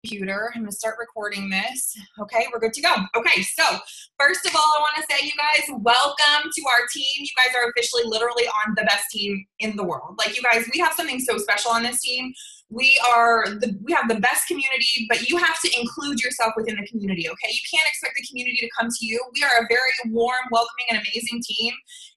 Computer. I'm going to start recording this. Okay, we're good to go. Okay, so first of all, I want to say, you guys, welcome to our team. You guys are officially literally on the best team in the world. Like, you guys, we have something so special on this team. We have the best community, but you have to include yourself within the community, okay? You can't expect the community to come to you. We are a very warm, welcoming, and amazing team.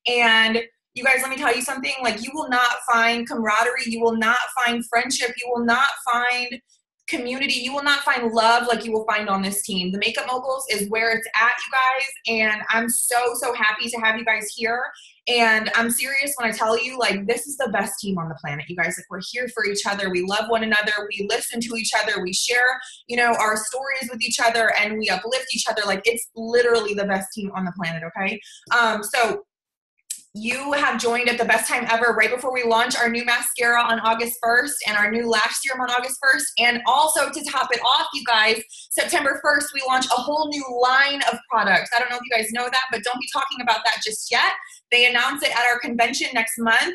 And you guys, let me tell you something. Like, you will not find camaraderie. You will not find friendship. You will not find community. You will not find love like you will find on this team. The Makeup Moguls is where it's at, you guys, and I'm so happy to have you guys here. And I'm serious when I tell you, like, this is the best team on the planet, you guys. Like, we're here for each other. We love one another. We listen to each other. We share, you know, our stories with each other, and we uplift each other. Like, it's literally the best team on the planet, okay? So you have joined at the best time ever, right before we launch our new mascara on August 1st and our new lash serum on August 1st. And also, to top it off, you guys, September 1st, we launch a whole new line of products. I don't know if you guys know that, but don't be talking about that just yet. They announce it at our convention next month.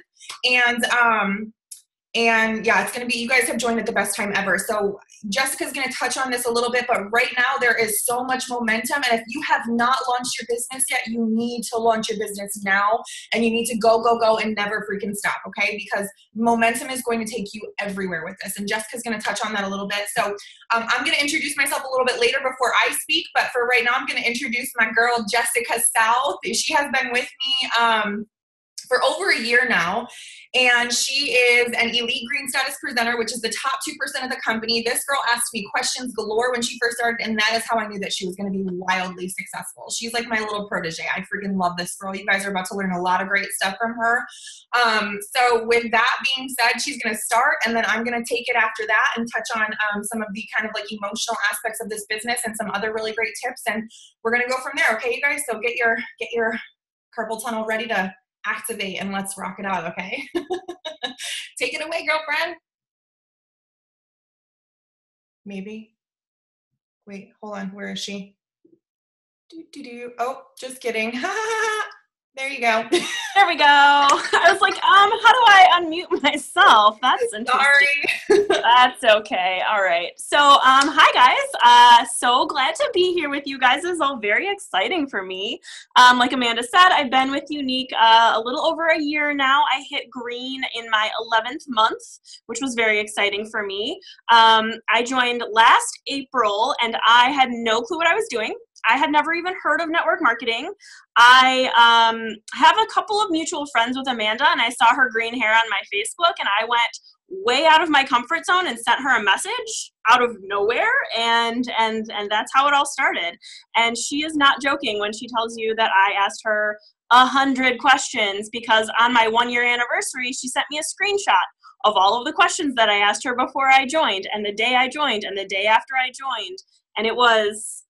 And yeah, it's going to be, you guys have joined at the best time ever. So Jessica's going to touch on this a little bit, but right now there is so much momentum. And if you have not launched your business yet, you need to launch your business now, and you need to go and never freaking stop. Okay. Because momentum is going to take you everywhere with this. And Jessica's going to touch on that a little bit. So I'm going to introduce myself a little bit later before I speak, but for right now, I'm going to introduce my girl, Jessica South. She has been with me, for over a year now, and she is an elite green status presenter, which is the top 2% of the company. This girl asked me questions galore when she first started, and that is how I knew that she was going to be wildly successful. She's like my little protege. I freaking love this girl. You guys are about to learn a lot of great stuff from her. So with that being said, she's going to start, and then I'm going to take it after that and touch on some of the kind of like emotional aspects of this business and some other really great tips, and we're going to go from there. Okay, you guys? So get your carpal tunnel ready to activate, and let's rock it out, okay? Take it away, girlfriend. Maybe. Wait, hold on. Where is she? Oh, just kidding. There you go. There we go. I was like, how do I unmute myself? That's interesting. Sorry. That's okay. All right. So, hi guys. So glad to be here with you guys. This is all very exciting for me. Like Amanda said, I've been with Unique a little over a year now. I hit green in my 11th month, which was very exciting for me. I joined last April, and I had no clue what I was doing. I had never even heard of network marketing. I have a couple of mutual friends with Amanda, and I saw her green hair on my Facebook, and I went way out of my comfort zone and sent her a message out of nowhere, and that's how it all started. And she is not joking when she tells you that I asked her 100 questions, because on my 1-year anniversary, she sent me a screenshot of all of the questions that I asked her before I joined, and the day I joined, and the day after I joined, and it was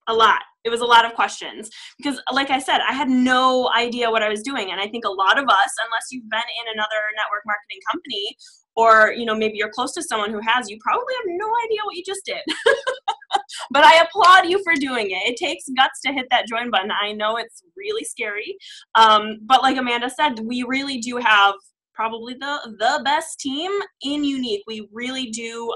a lot. It was a lot of questions, because like I said, I had no idea what I was doing. And I think a lot of us, unless you've been in another network marketing company, or, you know, maybe you're close to someone who has, you probably have no idea what you just did. But I applaud you for doing it. It takes guts to hit that join button. I know it's really scary. But like Amanda said, we really do have probably the best team in Unique. We really do,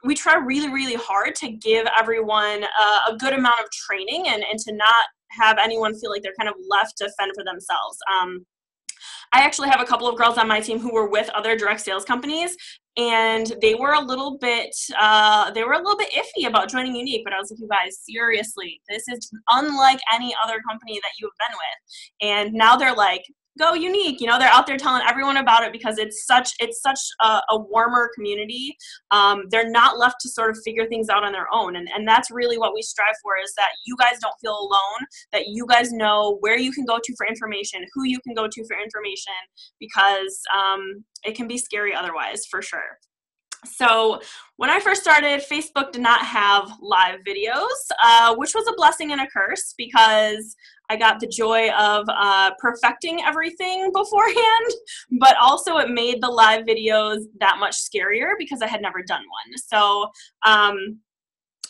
we try really hard to give everyone a good amount of training, and to not have anyone feel like they're kind of left to fend for themselves. I actually have a couple of girls on my team who were with other direct sales companies, and they were a little bit iffy about joining Unique. But I was like, you guys, seriously, this is unlike any other company that you have been with. And now they're like, go Unique. You know, they're out there telling everyone about it, because it's such a warmer community. They're not left to sort of figure things out on their own. And that's really what we strive for, is that you guys don't feel alone, that you guys know where you can go to for information, who you can go to for information, because it can be scary otherwise, for sure. So when I first started, Facebook did not have live videos, which was a blessing and a curse, because I got the joy of perfecting everything beforehand, but also it made the live videos that much scarier because I had never done one. So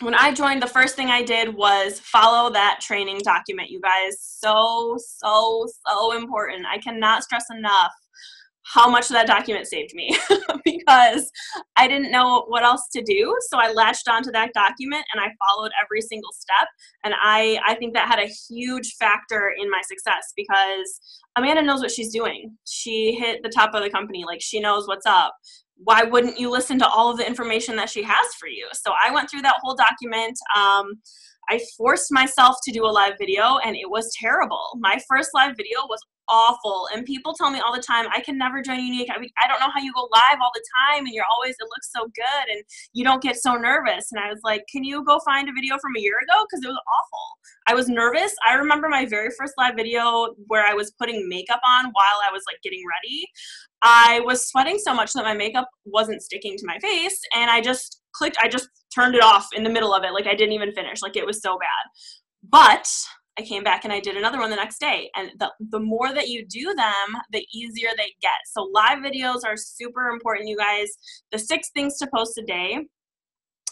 when I joined, the first thing I did was follow that training document, you guys. So important. I cannot stress enough. how much that document saved me because I didn't know what else to do. So I latched onto that document and I followed every single step. And I think that had a huge factor in my success because Amanda knows what she's doing. She hit the top of the company. Like, she knows what's up. Why wouldn't you listen to all of the information that she has for you? So I went through that whole document. I forced myself to do a live video and it was terrible. My first live video was awful. And people tell me all the time, I can never join Unique. I don't know how you go live all the time and you're always, it looks so good and you don't get so nervous. And I was like, can you go find a video from a year ago? Because it was awful. I was nervous. I remember my very first live video where I was putting makeup on while I was like getting ready. I was sweating so much that my makeup wasn't sticking to my face and I just turned it off in the middle of it. Like, I didn't even finish. Like, it was so bad. But I came back and I did another one the next day. And the more that you do them, the easier they get. So live videos are super important, you guys. The 6 things to post a day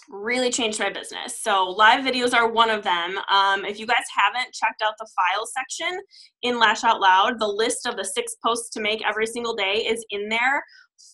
really changed my business. So live videos are one of them. If you guys haven't checked out the file section in Lash Out Loud, the list of the 6 posts to make every single day is in there.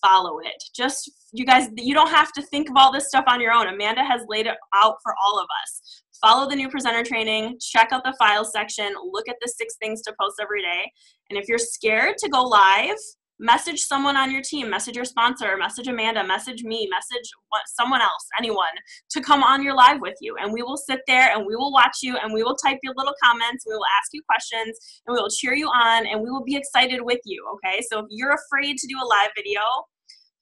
Follow it. Just, you guys, you don't have to think of all this stuff on your own. Amanda has laid it out for all of us. Follow the new presenter training, check out the files section, look at the 6 things to post every day. And if you're scared to go live, message someone on your team, message your sponsor, message Amanda, message me, message someone else, anyone, to come on your live with you. And we will sit there and we will watch you and we will type your little comments, we will ask you questions, and we will cheer you on and we will be excited with you, okay? So if you're afraid to do a live video,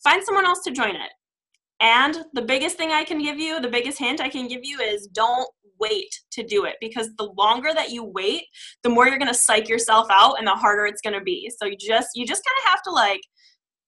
find someone else to join it. And the biggest thing I can give you, the biggest hint I can give you is don't wait to do it, because the longer that you wait, the more you're going to psych yourself out and the harder it's going to be. So you just kind of have to like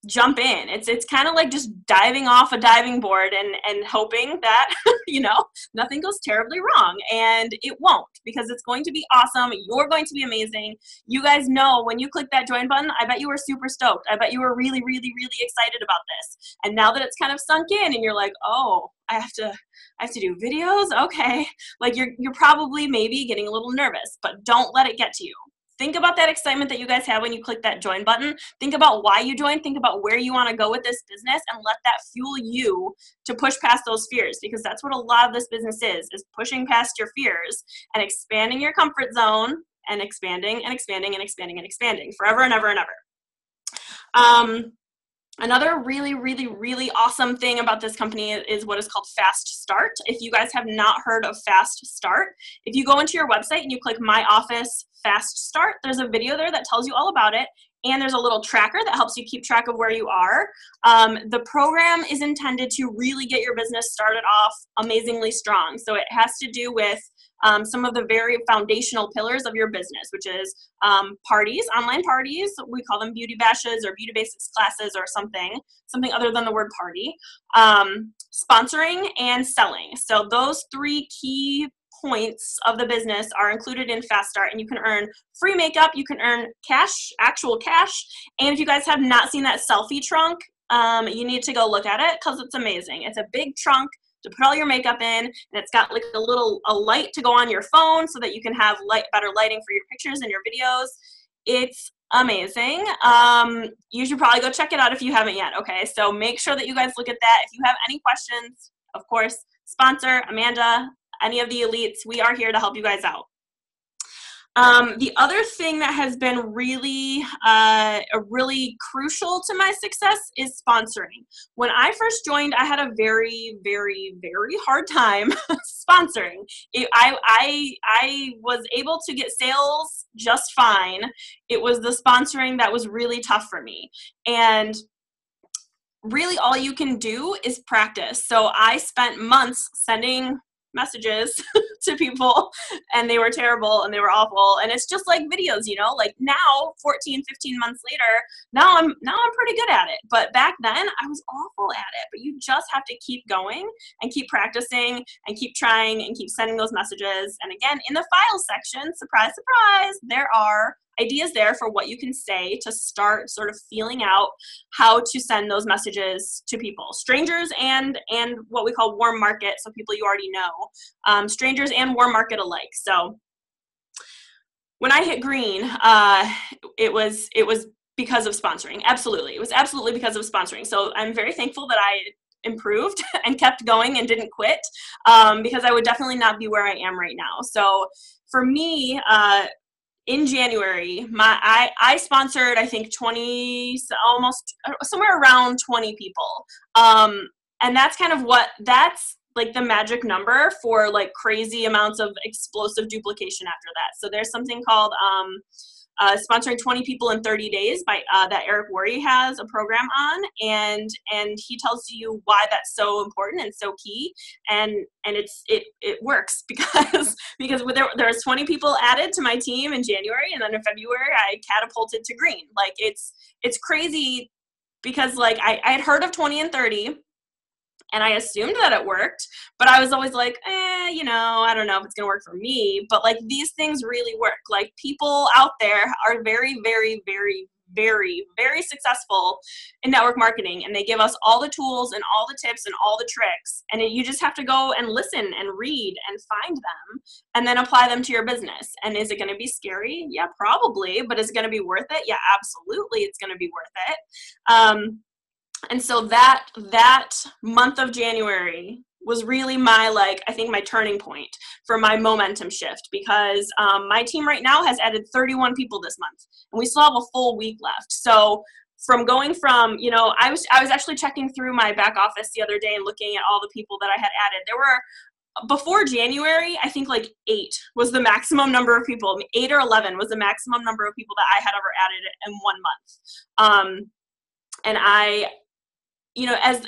jump in. It's kind of like just diving off a diving board and hoping that, you know, nothing goes terribly wrong, and it won't, because it's going to be awesome. You're going to be amazing. You guys know when you click that join button, I bet you were super stoked. I bet you were really, really, really excited about this. And now that it's kind of sunk in and you're like, oh, I have to do videos. Okay. Like you're probably maybe getting a little nervous, but don't let it get to you. Think about that excitement that you guys have when you click that join button. Think about why you joined. Think about where you want to go with this business, and let that fuel you to push past those fears, because that's what a lot of this business is pushing past your fears and expanding your comfort zone and expanding and expanding and expanding and expanding forever and ever and ever. Another really, really, really awesome thing about this company is what is called Fast Start. If you guys have not heard of Fast Start, if you go into your website and you click My Office Fast Start, there's a video there that tells you all about it. And there's a little tracker that helps you keep track of where you are. The program is intended to really get your business started off amazingly strong. So it has to do with some of the very foundational pillars of your business, which is parties, online parties. We call them beauty bashes or beauty basics classes or something other than the word party. Sponsoring and selling. So those 3 key points of the business are included in Fast Start, and you can earn free makeup, you can earn cash, actual cash, and if you guys have not seen that selfie trunk, you need to go look at it, because it's amazing. It's a big trunk to put all your makeup in, and it's got like a light to go on your phone so that you can have better lighting for your pictures and your videos. It's amazing. You should probably go check it out if you haven't yet, okay? So make sure that you guys look at that. If you have any questions, of course, sponsor, Amanda, any of the elites, we are here to help you guys out. The other thing that has been really crucial to my success is sponsoring. When I first joined, I had a very, very, very hard time sponsoring. I was able to get sales just fine. It was the sponsoring that was really tough for me. And really all you can do is practice. So I spent months sending messages to people, and they were terrible and they were awful, and it's just like videos, you know, like now 14 15 months later, now I'm pretty good at it, but back then I was awful at it. But you just have to keep going and keep practicing and keep trying and keep sending those messages. And again, in the files section, surprise surprise, there are ideas there for what you can say to start sort of feeling out how to send those messages to people, strangers and what we call warm market, so people you already know, strangers and warm market alike. So when I hit green, it was because of sponsoring. Absolutely. It was absolutely because of sponsoring. So I'm very thankful that I improved and kept going and didn't quit, because I would definitely not be where I am right now. So for me, in January, I sponsored, I think 20, almost somewhere around 20 people. And that's kind of that's like the magic number for like crazy amounts of explosive duplication after that. So there's something called sponsoring 20 people in 30 days by that Eric Worre has a program on, and he tells you why that's so important and so key, and it works because there's 20 people added to my team in January, and then in February I catapulted to green. Like it's crazy because like I had heard of 20 and 30. And I assumed that it worked, but I was always like, I don't know if it's going to work for me. But like these things really work. Like people out there are very, very, very, very, very successful in network marketing. And they give us all the tools and all the tips and all the tricks. And you just have to go and listen and read and find them and then apply them to your business. And is it going to be scary? Yeah, probably. But is it going to be worth it? Yeah, absolutely. It's going to be worth it. And so that month of January was really my, I think my turning point for my momentum shift, because my team right now has added 31 people this month, and we still have a full week left. So from going from, I was actually checking through my back office the other day and looking at all the people that I had added. There were, before January, I think 8 was the maximum number of people. 8 or 11 was the maximum number of people that I had ever added in 1 month. And I,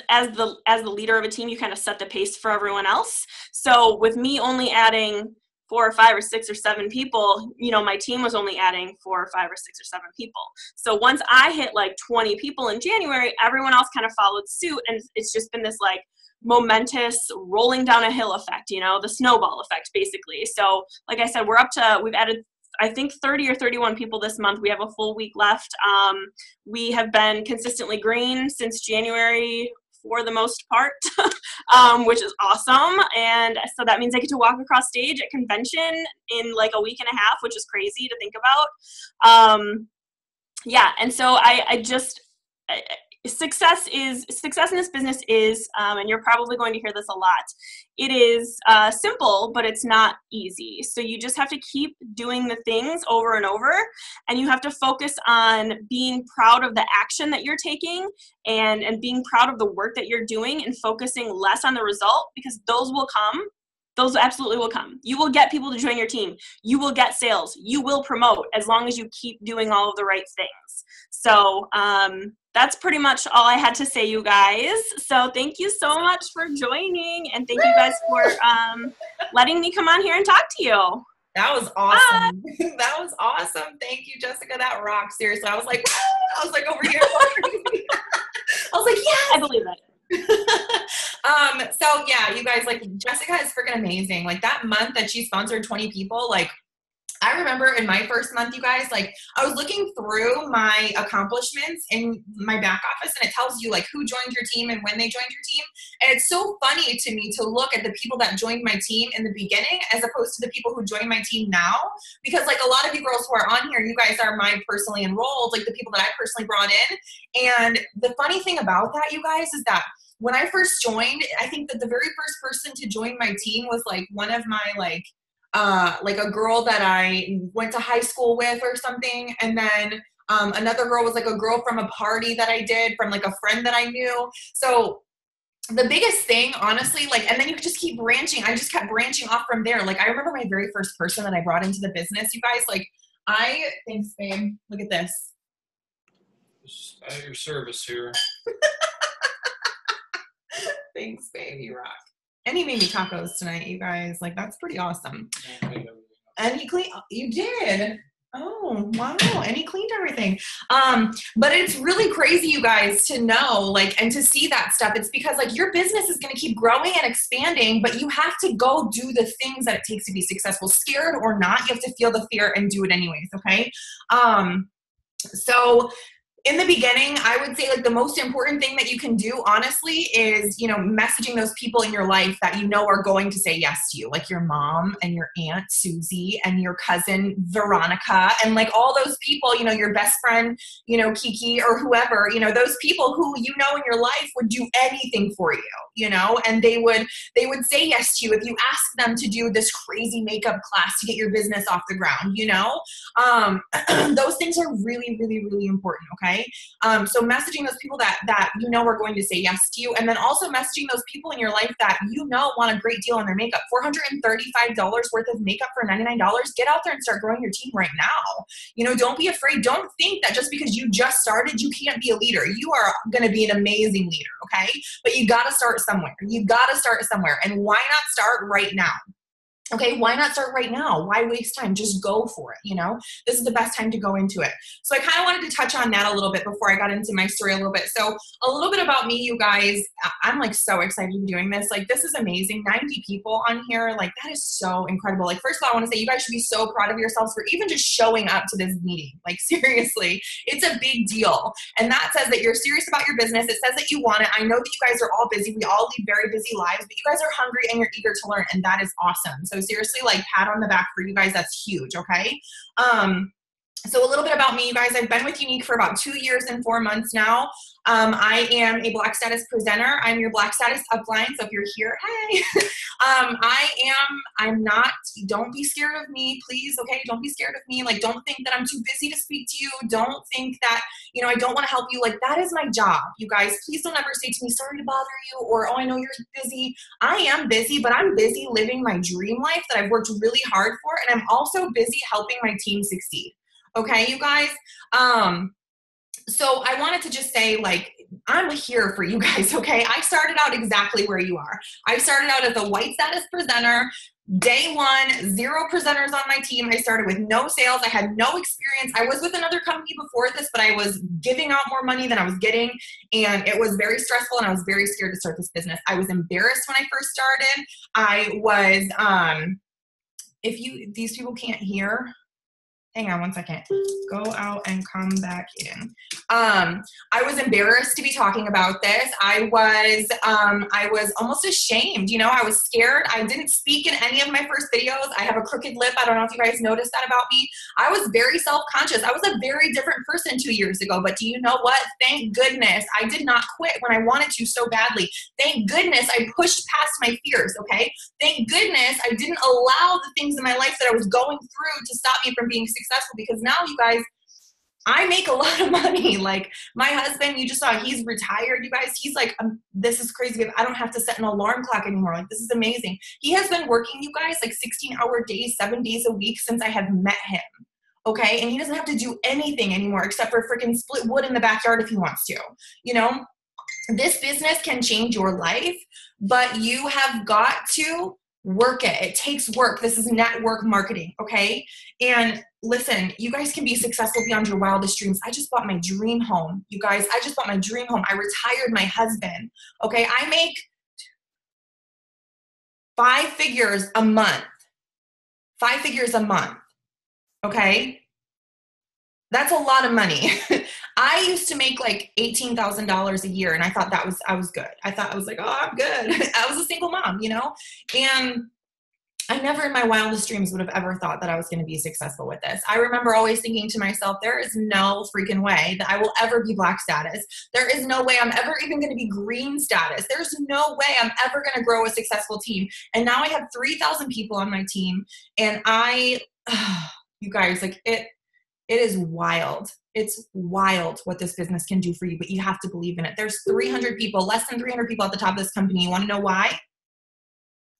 as the leader of a team, you kind of set the pace for everyone else. So with me only adding 4 or 5 or 6 or 7 people, my team was only adding 4 or 5 or 6 or 7 people. So once I hit 20 people in January, everyone else kind of followed suit. And it's just been this momentous rolling down a hill effect, the snowball effect basically. So like I said, we've added, I think 30 or 31 people this month. We have a full week left. We have been consistently green since January for the most part, which is awesome. And so that means I get to walk across stage at convention in a week and a half, which is crazy to think about. And so success in this business is, and you're probably going to hear this a lot, it is simple, but it's not easy. So you just have to keep doing the things over and over, and you have to focus on being proud of the action that you're taking and being proud of the work that you're doing, and focusing less on the result, because those will come. Those absolutely will come. You will get people to join your team. You will get sales. You will promote, as long as you keep doing all of the right things. So that's pretty much all I had to say, you guys. So thank you so much for joining, and thank you guys for letting me come on here and talk to you. That was awesome. That was awesome. Thank you, Jessica. That rocks. Seriously. I was like, over here. I was like, yes. I believe it. So yeah, you guys, Jessica is freaking amazing. That month that she sponsored 20 people, I remember in my first month, you guys, I was looking through my accomplishments in my back office, and it tells you who joined your team and when they joined your team. And it's so funny to me to look at the people that joined my team in the beginning as opposed to the people who joined my team now, because a lot of you girls who are on here, you guys are my personally enrolled, the people that I personally brought in. And the funny thing about that, you guys, is that when I first joined, I think that the very first person to join my team was one of my a girl that I went to high school with or something. And then another girl was a girl from a party that I did from a friend that I knew. So the biggest thing, honestly, and then you just keep branching. I just kept branching off from there. I remember my very first person that I brought into the business, you guys, thanks, babe. Look at this. At your service here. Thanks, babe. You rock. And he made me tacos tonight, you guys. That's pretty awesome. And he cleaned. You did. Oh, wow. And he cleaned everything. But it's really crazy, you guys, to know, and to see that stuff. It's because, your business is going to keep growing and expanding, but you have to go do the things that it takes to be successful. Scared or not, you have to feel the fear and do it anyways, okay? So in the beginning, I would say like the most important thing that you can do, honestly, is, you know, messaging those people in your life that you know are going to say yes to you, like your mom and your aunt Susie and your cousin Veronica and like all those people, you know, your best friend, you know, Kiki or whoever, you know, those people who you know in your life would do anything for you, you know, and they would say yes to you if you ask them to do this crazy makeup class to get your business off the ground, you know. Those things are really, really, really important, okay? So messaging those people that you know are going to say yes to you, and then also messaging those people in your life that you know want a great deal on their makeup. $435 worth of makeup for $99. Get out there and start growing your team right now. You know, don't be afraid. Don't think that just because you just started, you can't be a leader. You are going to be an amazing leader, okay? But you got to start somewhere. You got to start somewhere. And why not start right now? Okay, why not start right now? Why waste time? Just go for it, you know? This is the best time to go into it. So I kind of wanted to touch on that a little bit before I got into my story a little bit. So a little bit about me, you guys. I'm like so excited to be doing this. Like this is amazing. 90 people on here. Like that is so incredible. Like first of all, I want to say you guys should be so proud of yourselves for even just showing up to this meeting. Like seriously, it's a big deal. And that says that you're serious about your business. It says that you want it. I know that you guys are all busy. We all lead very busy lives, but you guys are hungry and you're eager to learn. And that is awesome. So seriously, like pat on the back for you guys. That's huge. Okay. So a little bit about me, you guys. I've been with Unique for about 2 years and 4 months now. I am a Black status presenter. I'm your Black status upline. So if you're here, hey, I'm not, don't be scared of me, please. Okay. Don't be scared of me. Like, don't think that I'm too busy to speak to you. Don't think that, you know, I don't want to help you. Like that is my job. You guys, please don't ever say to me, sorry to bother you, or, oh, I know you're busy. I am busy, but I'm busy living my dream life that I've worked really hard for. And I'm also busy helping my team succeed. Okay, you guys. So I wanted to just say, like, I'm here for you guys, okay? I started out exactly where you are. I started out as a white status presenter. Day one, 0 presenters on my team. I started with no sales. I had no experience. I was with another company before this, but I was giving out more money than I was getting. And it was very stressful and I was very scared to start this business. I was embarrassed when I first started. I was, these people can't hear. Hang on one second. Go out and come back in. I was embarrassed to be talking about this. I was almost ashamed. You know, I was scared. I didn't speak in any of my first videos. I have a crooked lip. I don't know if you guys noticed that about me. I was very self-conscious. I was a very different person 2 years ago. But do you know what? Thank goodness I did not quit when I wanted to so badly. Thank goodness I pushed past my fears, okay? Thank goodness I didn't allow the things in my life that I was going through to stop me from being successful, because now, you guys, I make a lot of money. Like my husband, you just saw, he's retired, you guys. He's like, this is crazy. I don't have to set an alarm clock anymore. Like, this is amazing. He has been working, you guys, like 16-hour days, 7 days a week since I have met him. Okay. And he doesn't have to do anything anymore except for freaking split wood in the backyard if he wants to. You know, this business can change your life, but you have got to work it. It takes work. This is network marketing. Okay. And listen, you guys can be successful beyond your wildest dreams. I just bought my dream home. You guys, I just bought my dream home. I retired my husband. Okay. I make 5 figures a month. 5 figures a month. Okay. That's a lot of money. I used to make like $18,000 a year, and I thought I was good. I thought I was like, oh, I'm good. I was a single mom, you know, and I never in my wildest dreams would have ever thought that I was going to be successful with this. I remember always thinking to myself, there is no freaking way that I will ever be Black status. There is no way I'm ever even going to be green status. There's no way I'm ever going to grow a successful team. And now I have 3,000 people on my team, and you guys, like it is wild. It's wild what this business can do for you, but you have to believe in it. There's 300 people, less than 300 people at the top of this company. You want to know why?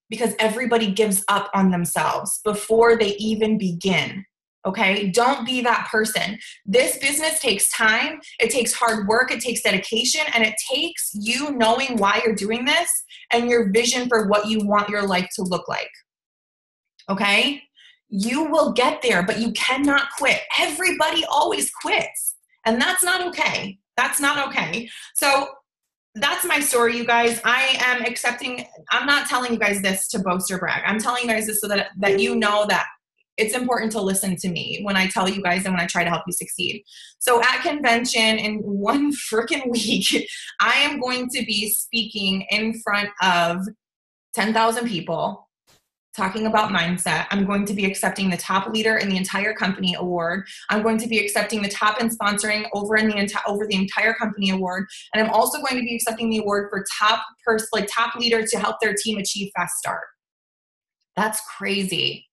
Because everybody gives up on themselves before they even begin. Okay? Don't be that person. This business takes time. It takes hard work. It takes dedication. And it takes you knowing why you're doing this and your vision for what you want your life to look like. Okay? You will get there, but you cannot quit. Everybody always quits. And that's not okay. That's not okay. So that's my story, you guys. I'm not telling you guys this to boast or brag. I'm telling you guys this so that you know that it's important to listen to me when I tell you guys and when I try to help you succeed. So at convention in one freaking week, I am going to be speaking in front of 10,000 people, talking about mindset. I'm going to be accepting the top leader in the entire company award. I'm going to be accepting the top in sponsoring over the entire company award. And I'm also going to be accepting the award for top leader to help their team achieve fast start. That's crazy.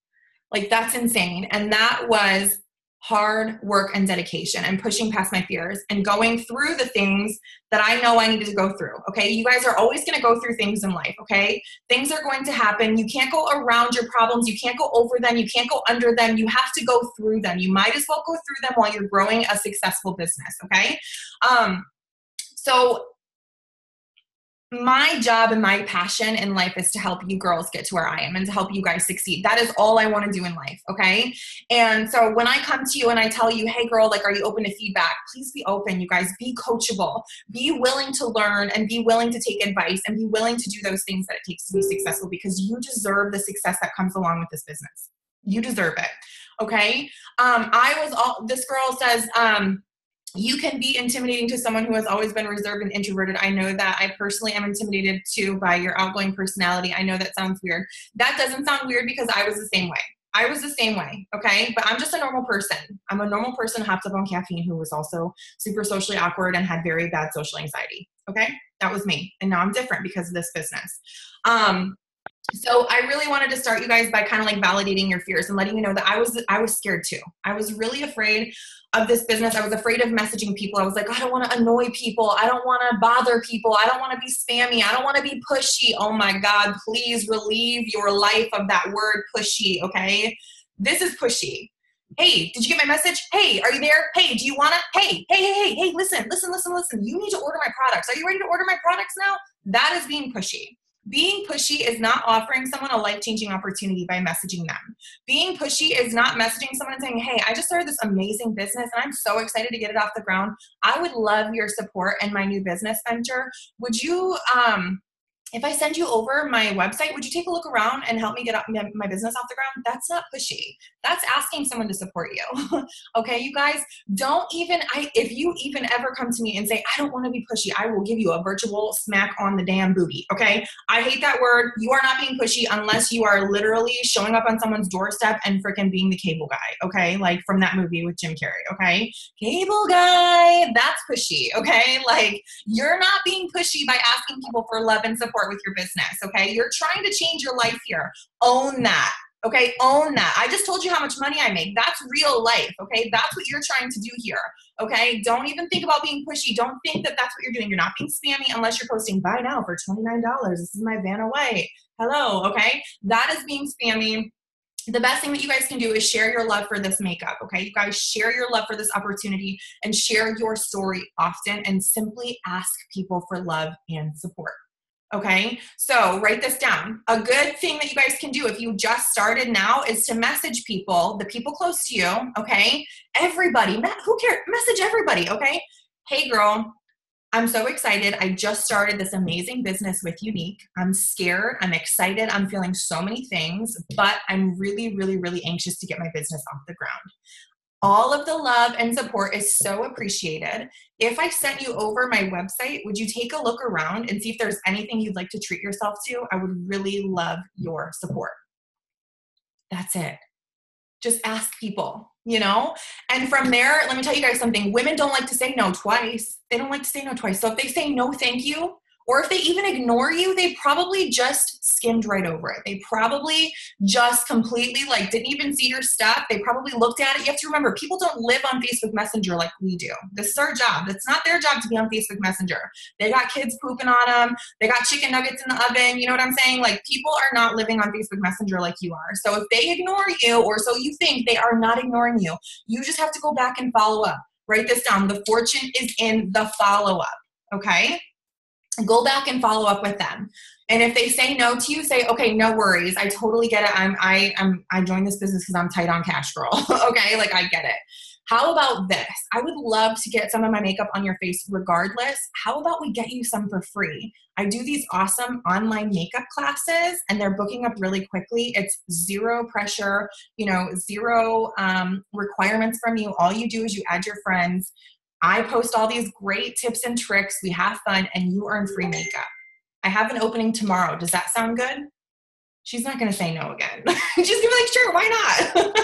Like, that's insane. And that was hard work and dedication and pushing past my fears and going through the things that I know I needed to go through. Okay. You guys are always going to go through things in life. Okay. Things are going to happen. You can't go around your problems. You can't go over them. You can't go under them. You have to go through them. You might as well go through them while you're growing a successful business. Okay. So my job and my passion in life is to help you girls get to where I am and to help you guys succeed. That is all I want to do in life. Okay. And so when I come to you and I tell you, hey girl, like, are you open to feedback? Please be open, you guys. Be coachable, be willing to learn and be willing to take advice and be willing to do those things that it takes to be successful, because you deserve the success that comes along with this business. You deserve it. Okay. This girl says, you can be intimidating to someone who has always been reserved and introverted. I know that. I personally am intimidated too by your outgoing personality. I know that sounds weird. That doesn't sound weird because I was the same way. I was the same way, okay? But I'm just a normal person. I'm a normal person hopped up on caffeine who was also super socially awkward and had very bad social anxiety, okay? That was me. And now I'm different because of this business. So I really wanted to start you guys by kind of like validating your fears and letting you know that I was scared too. I was really afraid of this business. I was afraid of messaging people. I was like, I don't want to annoy people. I don't want to bother people. I don't want to be spammy. I don't want to be pushy. Oh my God, please relieve your life of that word pushy, okay? This is pushy. Hey, did you get my message? Hey, are you there? Hey, do you want to? Hey, listen. You need to order my products. Are you ready to order my products now? That is being pushy. Being pushy is not offering someone a life-changing opportunity by messaging them. Being pushy is not messaging someone and saying, hey, I just started this amazing business and I'm so excited to get it off the ground. I would love your support in my new business venture. Would you, if I send you over my website, would you take a look around and help me get my business off the ground? That's not pushy. That's asking someone to support you. Okay, you guys, if you even ever come to me and say, I don't want to be pushy, I will give you a virtual smack on the damn booty. Okay, I hate that word. You are not being pushy unless you are literally showing up on someone's doorstep and freaking being the cable guy. Okay, like from that movie with Jim Carrey. Okay, cable guy, that's pushy. Okay, like you're not being pushy by asking people for love and support with your business. Okay, you're trying to change your life here. Own that. Okay, own that. I just told you how much money I make. That's real life. Okay, that's what you're trying to do here. Okay, don't even think about being pushy. Don't think that that's what you're doing. You're not being spammy unless you're posting buy now for $29. This is my Vanna White. Hello. Okay, that is being spammy. The best thing that you guys can do is share your love for this makeup, okay? You guys share your love for this opportunity and share your story often and simply ask people for love and support. Okay, so write this down. A good thing that you guys can do if you just started now is to message people, the people close to you, okay? Everybody, who cares? Message everybody, okay? Hey girl, I'm so excited. I just started this amazing business with Unique. I'm scared. I'm excited. I'm feeling so many things, but I'm really, really, really anxious to get my business off the ground. All of the love and support is so appreciated. If I sent you over my website, would you take a look around and see if there's anything you'd like to treat yourself to? I would really love your support. That's it. Just ask people, you know? And from there, let me tell you guys something. Women don't like to say no twice. They don't like to say no twice. So if they say no, thank you, or if they even ignore you, they probably just skimmed right over it. They probably just completely didn't even see your stuff. They probably looked at it. You have to remember, people don't live on Facebook Messenger like we do. This is our job. It's not their job to be on Facebook Messenger. They got kids pooping on them. They got chicken nuggets in the oven. You know what I'm saying? Like, people are not living on Facebook Messenger like you are. So if they ignore you, or so you think, they are not ignoring you. You just have to go back and follow up. Write this down. The fortune is in the follow-up, okay? Go back and follow up with them. And if they say no to you, say, okay, no worries. I totally get it. I joined this business because I'm tight on cash, girl. Okay. Like, I get it. How about this? I would love to get some of my makeup on your face regardless. How about we get you some for free? I do these awesome online makeup classes and they're booking up really quickly. It's zero pressure, zero requirements from you. All you do is you add your friends. I post all these great tips and tricks. We have fun and you earn free makeup. I have an opening tomorrow. Does that sound good? She's not going to say no again. She's going to be like, sure, why not?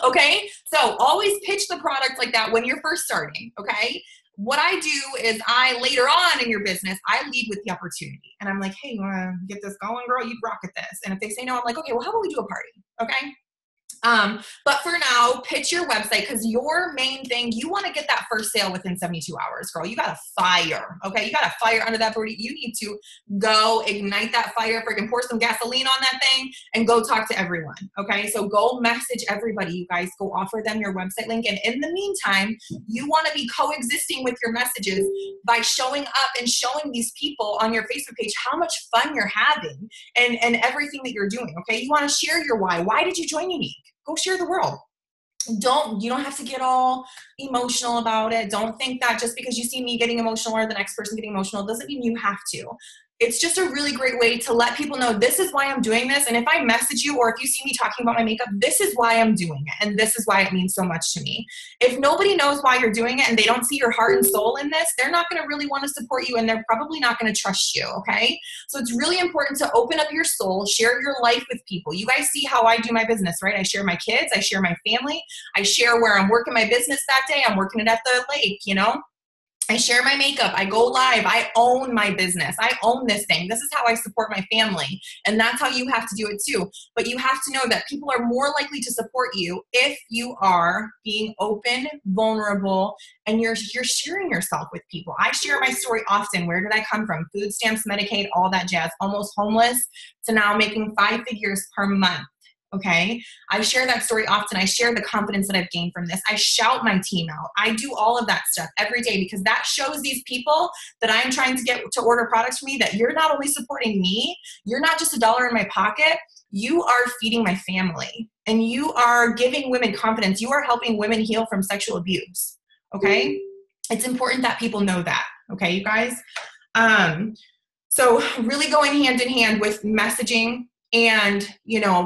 Okay. So always pitch the product like that when you're first starting. Okay. What I do is later on in your business, I lead with the opportunity and I'm like, hey, you want to get this going, girl? You rock at this. And if they say no, I'm like, okay, well, how about we do a party? Okay. But for now, pitch your website because your main thing, you want to get that first sale within 72 hours, girl. You got a fire, okay? You got a fire under that booty. You need to go ignite that fire, freaking pour some gasoline on that thing and go talk to everyone, okay? So go message everybody, you guys. Go offer them your website link. And in the meantime, you want to be coexisting with your messages by showing up and showing these people on your Facebook page how much fun you're having and everything that you're doing, okay? You want to share your why. Why did you join Unique? Go share the world. You don't have to get all emotional about it. Don't think that just because you see me getting emotional or the next person getting emotional doesn't mean you have to. It's just a really great way to let people know this is why I'm doing this. And if I message you or if you see me talking about my makeup, this is why I'm doing it. And this is why it means so much to me. If nobody knows why you're doing it and they don't see your heart and soul in this, they're not going to really want to support you and they're probably not going to trust you. Okay. So it's really important to open up your soul, share your life with people. You guys see how I do my business, right? I share my kids. I share my family. I share where I'm working my business that day. I'm working it at the lake, I share my makeup. I go live. I own my business. I own this thing. This is how I support my family. And that's how you have to do it too. But you have to know that people are more likely to support you if you are being open, vulnerable, and you're sharing yourself with people. I share my story often. Where did I come from? Food stamps, Medicaid, all that jazz. Almost homeless to now making 5 figures per month. Okay. I share that story often. I share the confidence that I've gained from this. I shout my team out. I do all of that stuff every day because that shows these people that I'm trying to get to order products from me that you're not only supporting me, you're not just a dollar in my pocket, you are feeding my family and you are giving women confidence. You are helping women heal from sexual abuse. Okay. It's important that people know that. Okay, you guys. So really going hand in hand with messaging and,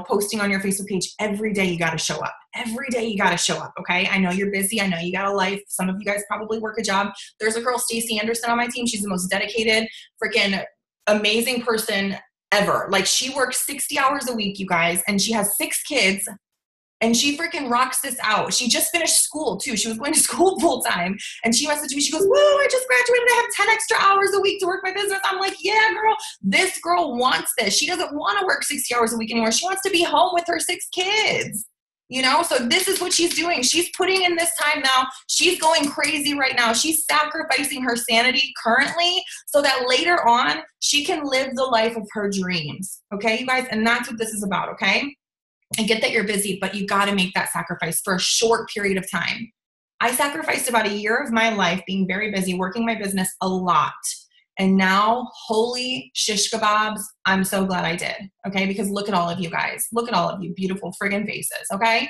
posting on your Facebook page every day, you got to show up. Every day you got to show up. Okay. I know you're busy. I know you got a life. Some of you guys probably work a job. There's a girl, Stacey Anderson, on my team. She's the most dedicated, freaking amazing person ever. Like she works 60 hours a week, you guys, and she has 6 kids. And she freaking rocks this out. She just finished school too. She was going to school full time. And she messaged me. She goes, whoa, I just graduated. I have 10 extra hours a week to work my business. I'm like, yeah, girl, this girl wants this. She doesn't want to work 60 hours a week anymore. She wants to be home with her 6 kids. So this is what she's doing. She's putting in this time now. She's going crazy right now. She's sacrificing her sanity currently so that later on she can live the life of her dreams. Okay, you guys? And that's what this is about. Okay. I get that you're busy, but you got to make that sacrifice for a short period of time. I sacrificed about a year of my life being very busy, working my business a lot. And now, holy shish kebabs, I'm so glad I did. Okay. Because look at all of you guys. Look at all of you beautiful friggin' faces. Okay.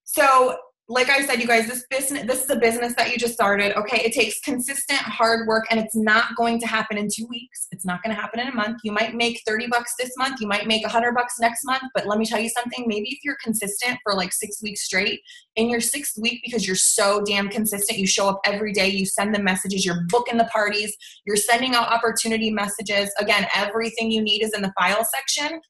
So like I said, you guys, this is a business that you just started. Okay. It takes consistent hard work and it's not going to happen in 2 weeks. It's not going to happen in a month. You might make $30 this month. You might make $100 next month. But let me tell you something, maybe if you're consistent for like 6 weeks straight, in your 6th week, because you're so damn consistent, you show up every day, you send the messages, you're booking the parties, you're sending out opportunity messages. Again, everything you need is in the file section.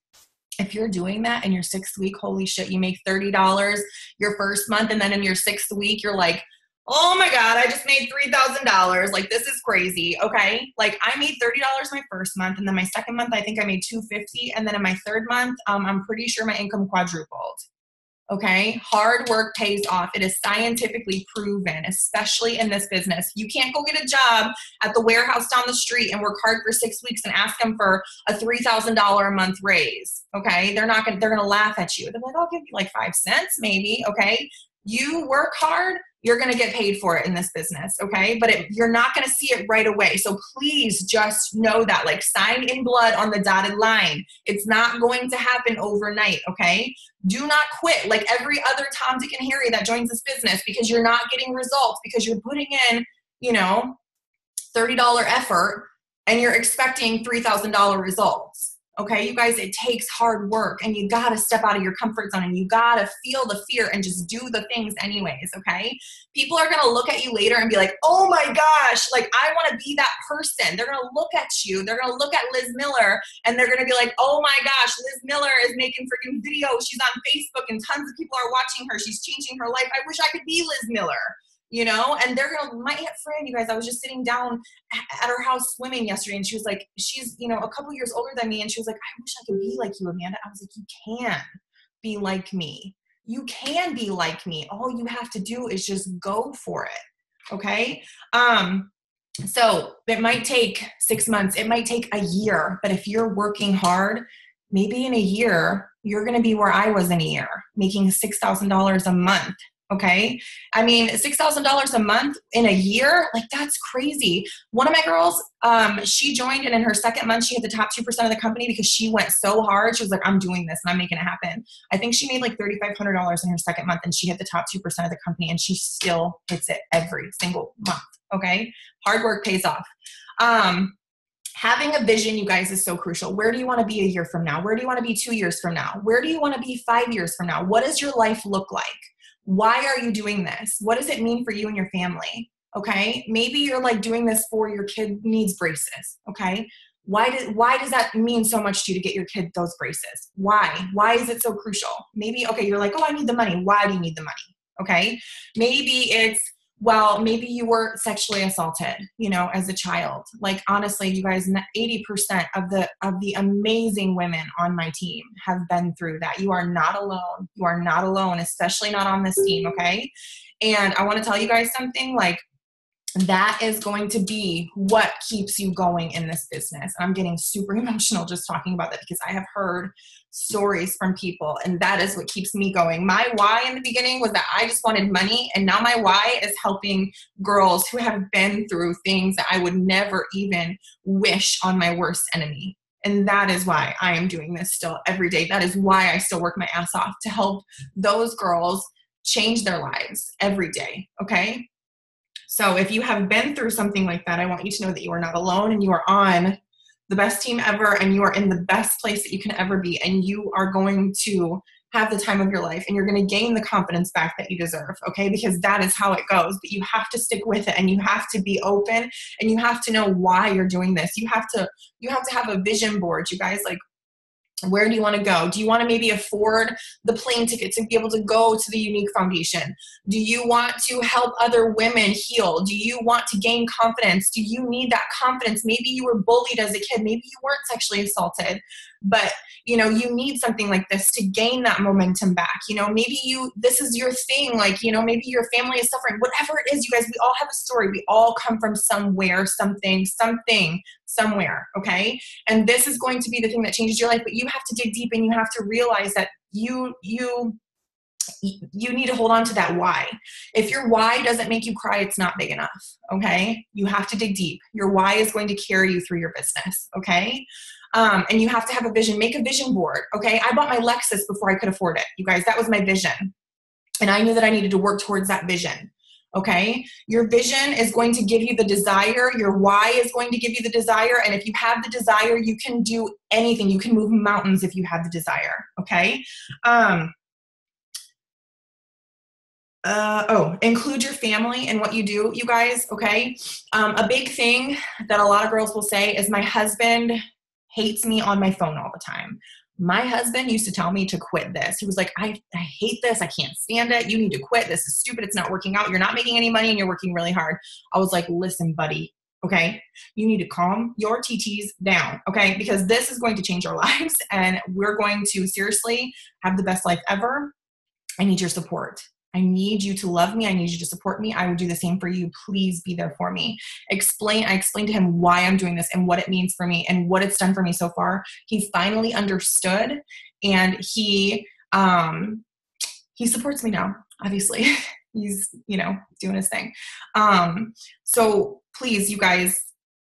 If you're doing that in your 6th week, holy shit, you make $30 your first month. And then in your 6th week, you're like, oh my God, I just made $3,000. Like, this is crazy. Okay. Like I made $30 my first month. And then my second month, I think I made $250. And then in my 3rd month, I'm pretty sure my income quadrupled. Okay. Hard work pays off. It is scientifically proven, especially in this business. You can't go get a job at the warehouse down the street and work hard for 6 weeks and ask them for a $3,000 a month raise. Okay. They're going to laugh at you. They're like, I'll give you like 5 cents maybe. Okay. You work hard, you're going to get paid for it in this business. Okay. But you're not going to see it right away. So please just know that, like, sign in blood on the dotted line. It's not going to happen overnight. Okay. Do not quit like every other Tom, Dick, and Harry that joins this business because you're not getting results, because you're putting in, you know, $30 effort and you're expecting $3,000 results. Okay, you guys, it takes hard work, and you got to step out of your comfort zone, and you got to feel the fear and just do the things anyways. Okay, people are going to look at you later and be like, oh my gosh, like, I want to be that person. They're going to look at you. They're going to look at Liz Miller, and they're going to be like, oh my gosh, Liz Miller is making freaking videos. She's on Facebook and tons of people are watching her. She's changing her life. I wish I could be Liz Miller. You know, and they're going to, my Aunt Fran, you guys, I was just sitting down at her house swimming yesterday, and she was like, she's, you know, a couple years older than me. And she was like, I wish I could be like you, Amanda. I was like, you can be like me. You can be like me. All you have to do is just go for it. Okay. So it might take 6 months. It might take a year, but if you're working hard, maybe in a year, you're going to be where I was in a year, making $6,000 a month. Okay. I mean, $6,000 a month in a year, like, that's crazy. One of my girls, she joined, and in her second month, she had the top 2% of the company because she went so hard. She was like, I'm doing this and I'm making it happen. I think she made like $3,500 in her second month, and she hit the top 2% of the company, and she still hits it every single month. Okay. Hard work pays off. Having a vision, you guys, is so crucial. Where do you want to be a year from now? Where do you want to be 2 years from now? Where do you want to be 5 years from now? What does your life look like? Why are you doing this? What does it mean for you and your family? Okay. Maybe you're like doing this for your kid needs braces. Okay. Why does that mean so much to you to get your kid those braces? Why is it so crucial? Maybe, okay, you're like, oh, I need the money. Why do you need the money? Okay. Maybe it's, well, maybe you were sexually assaulted, you know, as a child. Like, honestly, you guys, 80% of the amazing women on my team have been through that. You are not alone. You are not alone, especially not on this team. Okay. And I want to tell you guys something, like, that is going to be what keeps you going in this business. I'm getting super emotional just talking about that because I have heard stories from people, and that is what keeps me going. My why in the beginning was that I just wanted money, and now my why is helping girls who have been through things that I would never even wish on my worst enemy. And that is why I am doing this still every day. That is why I still work my ass off to help those girls change their lives every day. Okay. So if you have been through something like that, I want you to know that you are not alone, and you are on the best team ever, and you are in the best place that you can ever be, and you are going to have the time of your life, and you're going to gain the confidence back that you deserve, okay? Because that is how it goes, but you have to stick with it, and you have to be open, and you have to know why you're doing this. You have to have a vision board, you guys. Like, where do you want to go? Do you want to maybe afford the plane ticket to be able to go to the Unique Foundation? Do you want to help other women heal? Do you want to gain confidence? Do you need that confidence? Maybe you were bullied as a kid. Maybe you weren't sexually assaulted, but you know, you need something like this to gain that momentum back. You know, maybe this is your thing. Like, you know, maybe your family is suffering, whatever it is, you guys, we all have a story. We all come from somewhere, something, somewhere. Okay. And this is going to be the thing that changes your life, but you have to dig deep, and you have to realize that you need to hold on to that why. If your why doesn't make you cry, it's not big enough. Okay. You have to dig deep. Your why is going to carry you through your business. Okay. And you have to have a vision, make a vision board. Okay. I bought my Lexus before I could afford it. You guys, that was my vision. And I knew that I needed to work towards that vision. Okay. Your vision is going to give you the desire. Your why is going to give you the desire. And if you have the desire, you can do anything. You can move mountains if you have the desire. Okay. Include your family in what you do, you guys. Okay. A big thing that a lot of girls will say is, my husband hates me on my phone all the time. My husband used to tell me to quit this. He was like, I hate this. I can't stand it. You need to quit. This is stupid. It's not working out. You're not making any money, and you're working really hard. I was like, listen, buddy. Okay. You need to calm your TTs down. Okay. Because this is going to change our lives, and we're going to seriously have the best life ever. I need your support. I need you to love me. I need you to support me. I would do the same for you. Please be there for me. I explained to him why I'm doing this and what it means for me and what it's done for me so far. He finally understood, and he supports me now, obviously. He's, doing his thing. So please, you guys,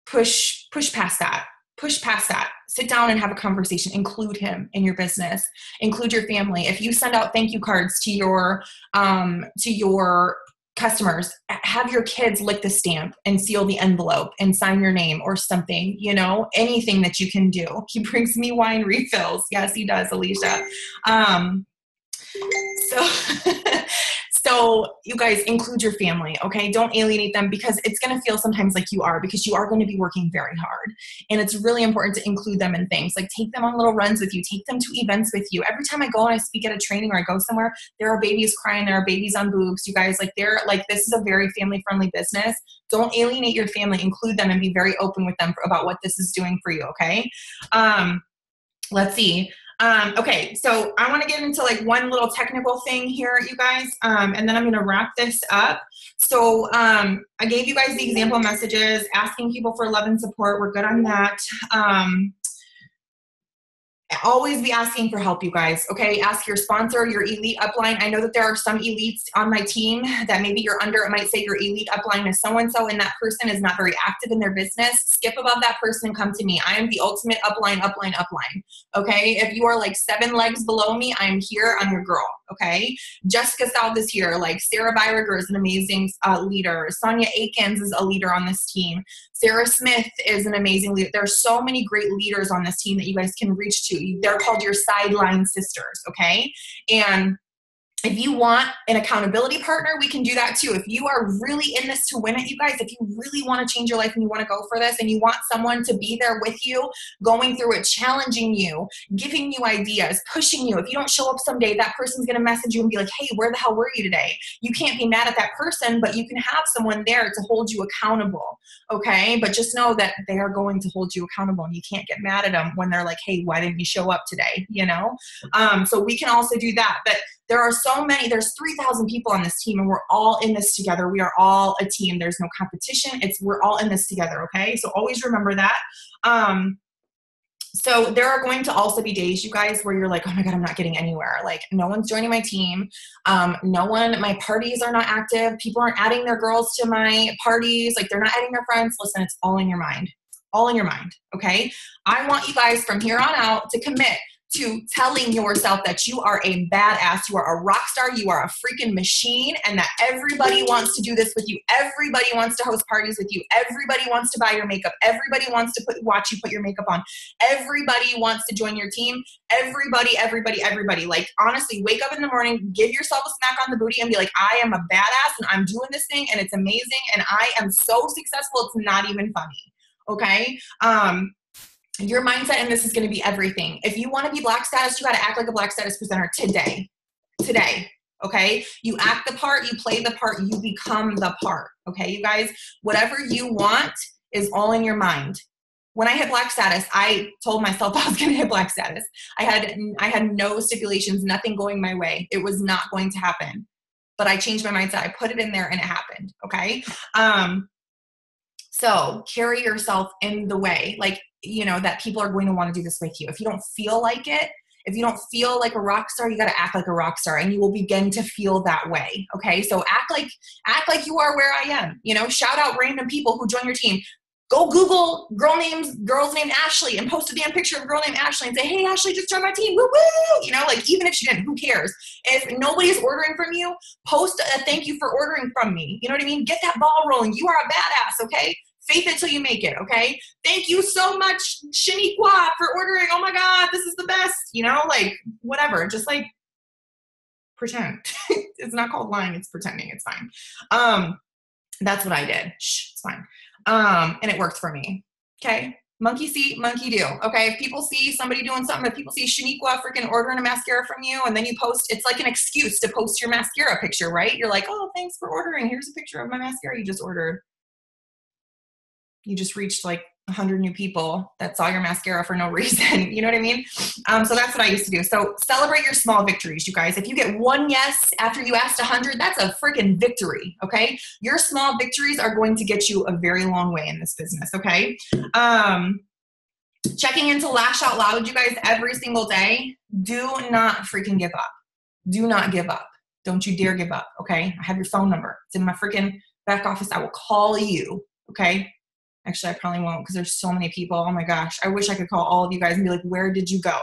push past that. Push past that. Sit down and have a conversation. Include him in your business. Include your family. If you send out thank you cards to your customers, have your kids lick the stamp and seal the envelope and sign your name or something, anything that you can do. He brings me wine refills. Yes, he does, Alicia. So you guys, include your family, okay? Don't alienate them, because it's going to feel sometimes like you are, because you are going to be working very hard. And it's really important to include them in things. Like, take them on little runs with you. Take them to events with you. Every time I go and I speak at a training or I go somewhere, there are babies crying. There are babies on boobs. You guys, this is a very family-friendly business. Don't alienate your family. Include them and be very open with them about what this is doing for you, okay? Let's see. Okay, so I want to get into one little technical thing here, you guys, and then I'm going to wrap this up. So I gave you guys the example messages, asking people for love and support. We're good on that. Always be asking for help, you guys, okay? Ask your sponsor, your elite upline. I know that there are some elites on my team that maybe you're under. It might say your elite upline is so-and-so, and that person is not very active in their business. Skip above that person and come to me. I am the ultimate upline, okay? If you are 7 legs below me, I'm here. I'm your girl, okay? Jessica Salve is here. Sarah Byriger is an amazing leader. Sonia Akins is a leader on this team. Sarah Smith is an amazing leader. There are so many great leaders on this team that you guys can reach to. They're called your sideline sisters, okay? And if you want an accountability partner, we can do that too. If you are really in this to win it, you guys, if you really want to change your life and you want to go for this and you want someone to be there with you, going through it, challenging you, giving you ideas, pushing you. If you don't show up someday, that person's going to message you and be like, hey, where the hell were you today? You can't be mad at that person, but you can have someone there to hold you accountable, okay? But just know that they are going to hold you accountable, and you can't get mad at them when they're like, hey, why didn't you show up today? So we can also do that. But there's 3,000 people on this team, and we're all in this together. We are all a team. There's no competition. We're all in this together, okay? So always remember that. So there are going to also be days, you guys, where you're like, oh my God, I'm not getting anywhere. No one's joining my team. My parties are not active. People aren't adding their girls to my parties. They're not adding their friends. Listen, it's all in your mind. All in your mind, okay? I want you guys from here on out to commit to telling yourself that you are a badass, you are a rock star, you are a freaking machine, and that everybody wants to do this with you. Everybody wants to host parties with you. Everybody wants to buy your makeup. Everybody wants to watch you put your makeup on. Everybody wants to join your team. Everybody. Honestly, wake up in the morning, give yourself a smack on the booty and be like, I am a badass and I'm doing this thing and it's amazing and I am so successful, it's not even funny, okay? Your mindset in this is going to be everything. If you want to be Black status, you got to act like a Black status presenter today, okay? You act the part, you play the part, you become the part, okay, you guys? Whatever you want is all in your mind. When I hit Black status, I told myself I was going to hit Black status. I had no stipulations, nothing going my way. It was not going to happen. But I changed my mindset. I put it in there and it happened, okay? So carry yourself in the way, that people are going to want to do this with you. If you don't feel like it, if you don't feel like a rock star, you got to act like a rock star and you will begin to feel that way. Okay. So act like you are where I am, shout out random people who join your team. Go Google girls named Ashley and post a damn picture of a girl named Ashley and say, hey, Ashley just joined my team. Woo woo. Even if she didn't, who cares? If nobody is ordering from you, post a thank you for ordering from me. You know what I mean? Get that ball rolling. You are a badass. Okay. Faith it till you make it, okay? Thank you so much, Shaniqua, for ordering. Oh my God, this is the best. Whatever. Just pretend. It's not called lying, it's pretending. It's fine. That's what I did. Shh, it's fine. And it worked for me. Okay? Monkey see, monkey do. Okay? If people see somebody doing something, if people see Shaniqua freaking ordering a mascara from you, and then you post, it's like an excuse to post your mascara picture, right? You're like, oh, thanks for ordering. Here's a picture of my mascara you just ordered. You just reached 100 new people that saw your mascara for no reason. You know what I mean? So that's what I used to do. So celebrate your small victories, you guys. If you get one yes after you asked 100, that's a freaking victory, okay? Your small victories are going to get you a very long way in this business, okay? Checking into Lash Out Loud, you guys, every single day. Do not freaking give up. Do not give up. Don't you dare give up, okay? I have your phone number. It's in my freaking back office. I will call you, okay? Actually, I probably won't because there's so many people. Oh my gosh. I wish I could call all of you guys and be like, where did you go?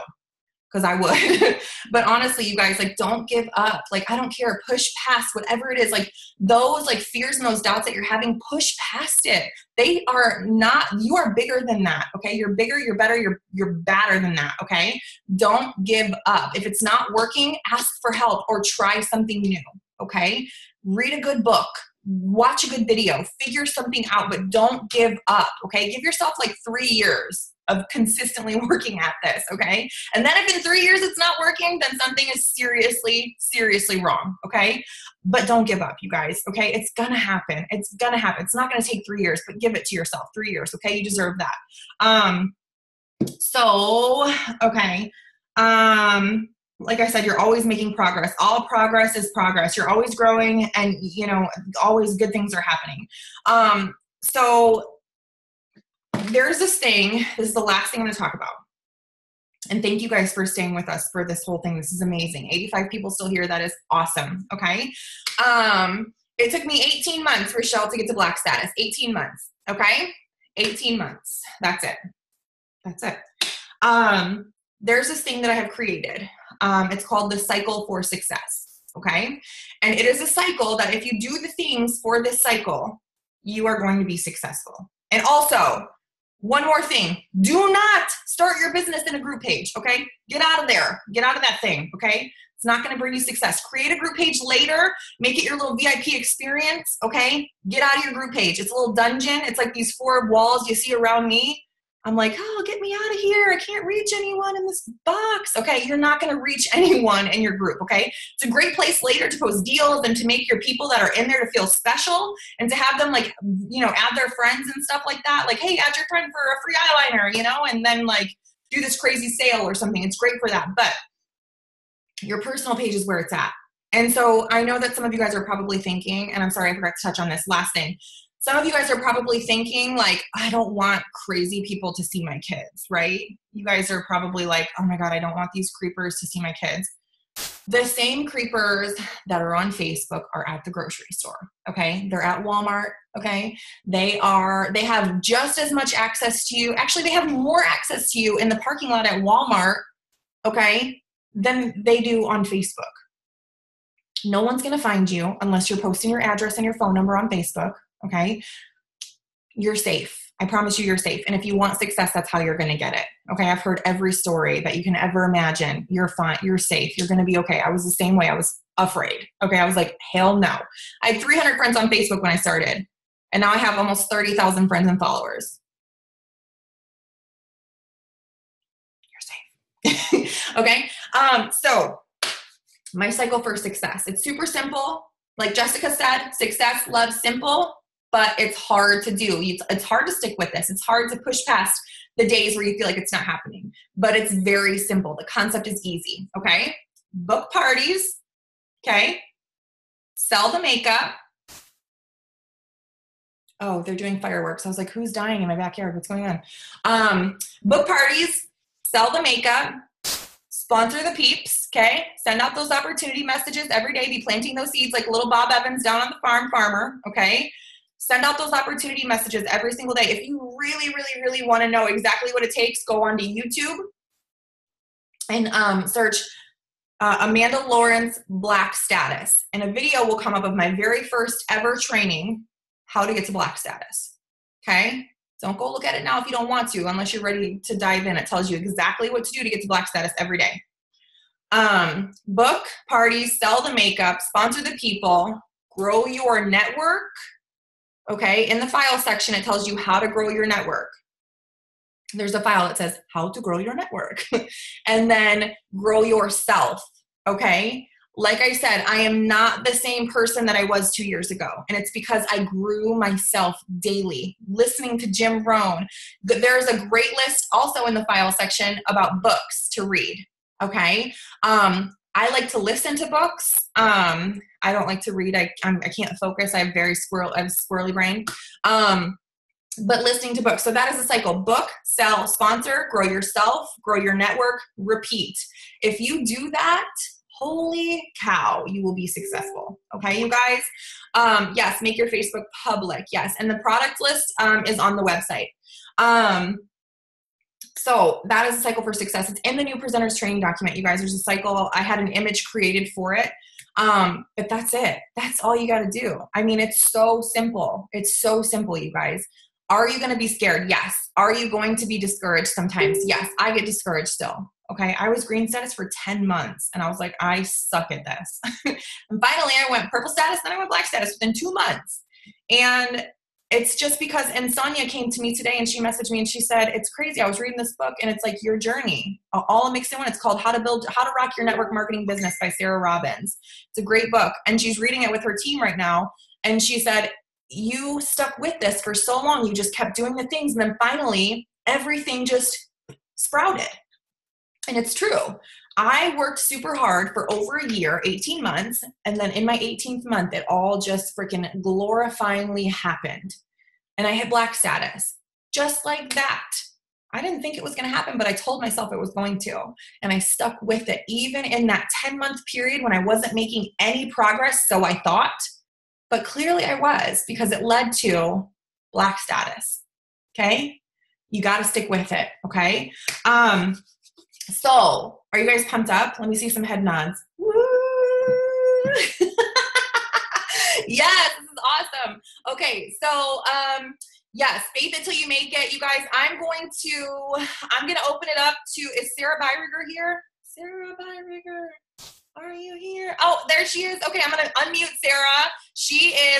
Because I would. But honestly, you guys, like, don't give up. Like, I don't care. Push past whatever it is. Like, those like fears and those doubts that you're having, push past it. They are not, you are bigger than that, okay? You're bigger, you're better, you're badder than that, okay? Don't give up. If it's not working, ask for help or try something new, okay? Read a good book. Watch a good video. Figure something out, but don't give up, okay? Give yourself like 3 years of consistently working at this, okay? And then if in 3 years it's not working, then something is seriously, seriously wrong, okay? But don't give up, you guys, okay? It's gonna happen. It's gonna happen. It's not gonna take 3 years, but give it to yourself. 3 years, okay? You deserve that. Okay. Like I said, you're always making progress. All progress is progress. You're always growing and, you know, always good things are happening. So there's this thing, this is the last thing I'm going to talk about. And thank you guys for staying with us for this whole thing. This is amazing. 85 people still here. That is awesome. Okay. It took me 18 months, Rochelle, to get to Black status. 18 months. Okay. 18 months. That's it. That's it. There's this thing that I have created. It's called the cycle for success. Okay. And it is a cycle that if you do the things for this cycle, you are going to be successful. And also, one more thing, do not start your business in a group page, okay? Get out of there. Get out of that thing, okay? It's not going to bring you success. Create a group page later. Make it your little VIP experience, okay? Get out of your group page. It's a little dungeon. It's like these 4 walls you see around me. I'm like, oh, get me out of here. I can't reach anyone in this box. Okay, you're not going to reach anyone in your group, okay? It's a great place later to post deals and to make your people that are in there to feel special and to have them, like, you know, add their friends and stuff like that. Like, hey, add your friend for a free eyeliner, you know, and then, like, do this crazy sale or something. It's great for that. But your personal page is where it's at. And so I know that some of you guys are probably thinking, and I'm sorry, I forgot to touch on this last thing. Some of you guys are probably thinking, like, I don't want crazy people to see my kids, right? You guys are probably like, oh my God, I don't want these creepers to see my kids. The same creepers that are on Facebook are at the grocery store, okay? They're at Walmart, okay? They have just as much access to you. Actually, they have more access to you in the parking lot at Walmart, okay, than they do on Facebook. No one's gonna find you unless you're posting your address and your phone number on Facebook. Okay. You're safe. I promise you, you're safe. And if you want success, that's how you're going to get it. Okay. I've heard every story that you can ever imagine. You're fine. You're safe. You're going to be okay. I was the same way. I was afraid. Okay. I was like, hell no. I had 300 friends on Facebook when I started, and now I have almost 30,000 friends and followers. You're safe. Okay. So my cycle for success, it's super simple. Like Jessica said, success loves simple, but it's hard to do. It's hard to stick with this. It's hard to push past the days where you feel like it's not happening, but it's very simple. The concept is easy, okay? Book parties, okay? Sell the makeup. Oh, they're doing fireworks. I was like, who's dying in my backyard? What's going on? Book parties, sell the makeup, sponsor the peeps, okay? Send out those opportunity messages every day. Be planting those seeds like little Bob Evans down on the farmer, okay? Send out those opportunity messages every single day. If you really, really, really want to know exactly what it takes, go onto YouTube and search Amanda Lawrence Black Status. And a video will come up of my very first ever training, how to get to Black Status, okay? Don't go look at it now if you don't want to, unless you're ready to dive in. It tells you exactly what to do to get to Black Status every day. Book parties, sell the makeup, sponsor the people, grow your network. Okay, in the file section, it tells you how to grow your network. There's a file that says how to grow your network. And then grow yourself, okay? Like I said, I am not the same person that I was 2 years ago. And it's because I grew myself daily, listening to Jim Rohn. There's a great list also in the file section about books to read, okay? I like to listen to books. I don't like to read. I can't focus. I have squirrely brain. But listening to books. So that is a cycle. Book, sell, sponsor, grow yourself, grow your network, repeat. If you do that, holy cow, you will be successful. Okay, you guys? Yes, make your Facebook public. Yes, and the product list is on the website. So that is a cycle for success. It's in the new presenters training document, you guys. There's a cycle. I had an image created for it. But that's it. That's all you got to do. I mean, it's so simple. It's so simple, you guys. Are you going to be scared? Yes. Are you going to be discouraged sometimes? Yes. I get discouraged still. Okay. I was green status for 10 months and I was like, I suck at this. And finally I went purple status, then I went black status within 2 months. And it's just because, and Sonia came to me today and she messaged me and she said, it's crazy. I was reading this book and it's like your journey, all mixed in one. It's called How to Rock Your Network Marketing Business by Sarah Robbins. It's a great book. And she's reading it with her team right now. And she said, you stuck with this for so long. You just kept doing the things. And then finally everything just sprouted. And it's true. I worked super hard for over a year, 18 months, and then in my 18th month, it all just freaking glorifyingly happened. And I hit black status, just like that. I didn't think it was going to happen, but I told myself it was going to, and I stuck with it, even in that 10-month period when I wasn't making any progress, so I thought, but clearly I was, because it led to black status, okay? You got to stick with it, okay? So, are you guys pumped up? Let me see some head nods. Woo! Yes, this is awesome. Okay, so, yes, faith until you make it. You guys, I'm going to open it up to, is Sarah Byriger here? Sarah Byriger, are you here? Oh, there she is. Okay, I'm going to unmute Sarah.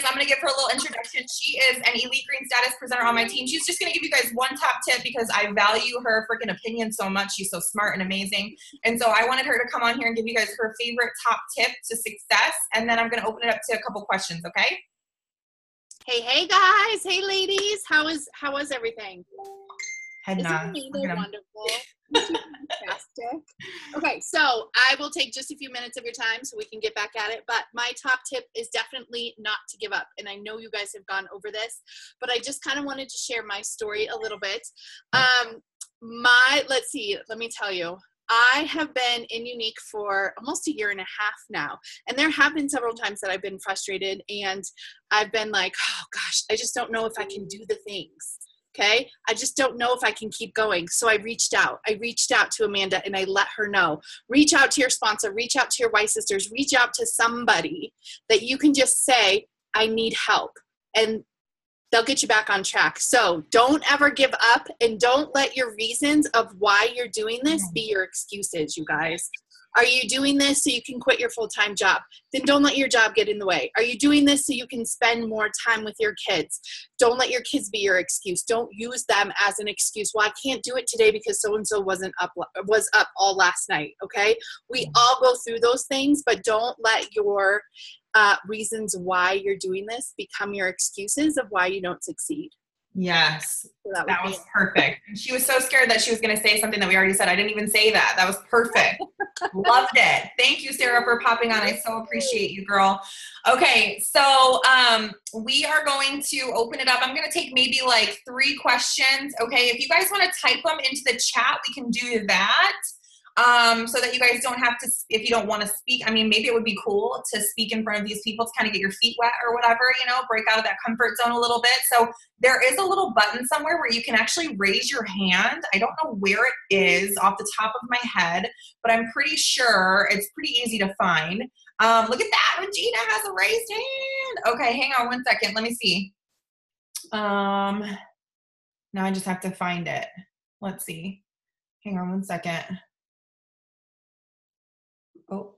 I'm going to give her a little introduction. She is an elite green status presenter on my team. She's just going to give you guys one top tip because I value her freaking opinion so much. She's so smart and amazing. And so I wanted her to come on here and give you guys her favorite top tip to success. And then I'm going to open it up to a couple questions, okay? Hey guys. Hey ladies. How is everything? Head nod. Wonderful. Fantastic. Okay, so I will take just a few minutes of your time so we can get back at it. But my top tip is definitely not to give up. And I know you guys have gone over this, but I just kind of wanted to share my story a little bit. Let's see, let me tell you. I have been in Unique for almost a year and a half now. And there have been several times that I've been frustrated and I've been like, oh gosh, I just don't know if I can do the things. Okay. I just don't know if I can keep going. So I reached out to Amanda and I let her know, reach out to your sponsor, reach out to your Y sisters, reach out to somebody that you can just say, I need help, and they'll get you back on track. So don't ever give up, and don't let your reasons of why you're doing this be your excuses, you guys. Are you doing this so you can quit your full-time job? Then don't let your job get in the way. Are you doing this so you can spend more time with your kids? Don't let your kids be your excuse. Don't use them as an excuse. Well, I can't do it today because so-and-so was up all last night, okay? We all go through those things, but don't let your reasons why you're doing this become your excuses of why you don't succeed. Yes, so that was perfect. She was so scared that she was going to say something that we already said. I didn't even say that. That was perfect. Loved it. Thank you, Sarah, for popping on. I so appreciate you, girl. Okay, so we are going to open it up. I'm going to take maybe like 3 questions. Okay, if you guys want to type them into the chat, we can do that. So that you guys don't have to, if you don't want to speak, I mean, maybe it would be cool to speak in front of these people to kind of get your feet wet or whatever, you know, break out of that comfort zone a little bit. So there is a little button somewhere where you can actually raise your hand. I don't know where it is off the top of my head, but I'm pretty sure it's pretty easy to find. Look at that. Regina has a raised hand. Okay, hang on one second. Let me see. Now I just have to find it. Let's see. Hang on one second. Oh,